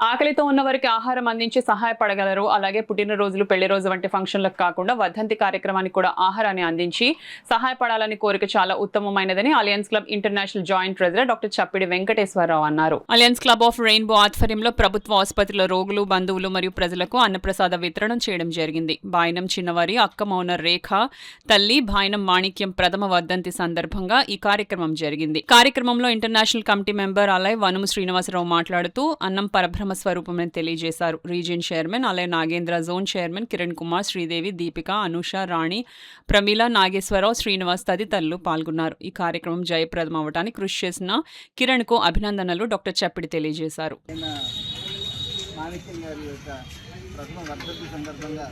ఆకలితో ఉన్న వారికి ఆహారం అందించి సహాయపడగలరు. అలాగే పుట్టినరోజులు, పెళ్లి రోజు వంటి ఫంక్షన్లకు కాకుండా వర్ధంతి కార్యక్రమానికి కూడా ఆహారాన్ని అందించి సహాయపడాలని కోరిక చాలా ఉత్తమమైనదని alliance club international joint treasurer doctor Chappidi Venkateswararao అన్నారు. అలయన్స్ క్లబ్ ఆఫ్ రెయిన్బో ఆధ్వర్యంలో ప్రభుత్వ ఆసుపత్రిలో రోగులు, బంధువులు మరియు ప్రజలకు అన్నప్రసాద వితరణ చేయడం జరిగింది. బాయినం చిన్నవారి అక్క మౌన రేఖ తల్లి బాయినం మాణిక్యం ప్రథమ వర్ధంతి సందర్భంగా ఈ కార్యక్రమం జరిగింది. కార్యక్రమంలో international committee member ally Vanumu Srinivasarao మాట్లాడుతూ అన్నం పరబ్రహ్మ స్వరూపమని తెలియజేశారు. Region chairman ally Nagendra, zone chairman Kiran Kumar, Sridevi, Deepika, Anusha, Rani, Pramila, Nageswararao, Srinivas తదితరులు పాల్గొన్నారు. ఈ కార్యక్రమం జయప్రదం అవడానికి కృషి చేసిన కిరణ్ కు అభినందనలు డాక్టర్ చప్పిడి తెలియజేశారు. ప్రథమ వర్ధంతి సందర్భంగా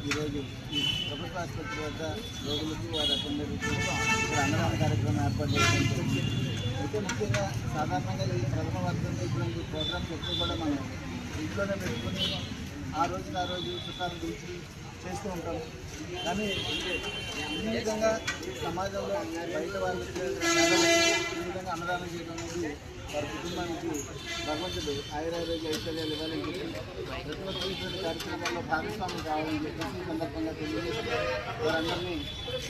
ఈరోజు ఈ ప్రభుత్వ ఆసుపత్రి వద్ద రోగులకు వారి అటెండర్లకు ఇక్కడ అన్నదాన కార్యక్రమం ఏర్పాటు చేయడం జరిగింది. అయితే ముఖ్యంగా సాధారణంగా ఈ ప్రథమ వర్ధంతి ఇటువంటి ప్రోగ్రామ్స్ ఎక్కువ కూడా మనం ఇంట్లోనే పెట్టుకుని ఆ రోజు చుట్టాలు పిలిచి చేస్తూ ఉంటాం. కానీ ఈ విధంగా సమాజంలో బయట వాళ్ళకి ఈ విధంగా అన్నదానం చేయడం అనేది వారి కుటుంబానికి భగవంతుడు ఆయురారోగ్య ఐశ్వర్యాలు ఇవ్వాలని చెప్పి ప్రతి ఒక్కరి కార్యక్రమాల్లో భాగస్వామ్యం కావాలని చెప్పేసి ఈ సందర్భంగా తెలియజేసి వారందరినీ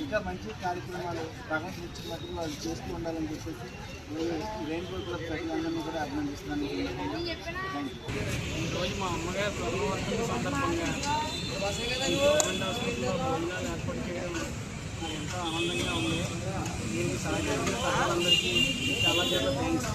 ఇంకా మంచి కార్యక్రమాలు భగవంతుడు ఇచ్చిన మట్టుకు వాళ్ళు చేస్తూ ఉండాలని చెప్పేసి రెయిన్బో క్లబ్ సభ్యులందరినీ కూడా అభినందిస్తున్నాను. ఈరోజు మా అమ్మగారు ప్రథమ వర్ధంతి సందర్భంగా గవర్నమెంట్ హాస్పిటల్లో భోజనాలు ఏర్పాటు చేయడం నాకు ఎంతో ఆనందంగా ఉంది. దీనికి సహకరించిన ప్రజలందరికీ చాలా థ్యాంక్స్.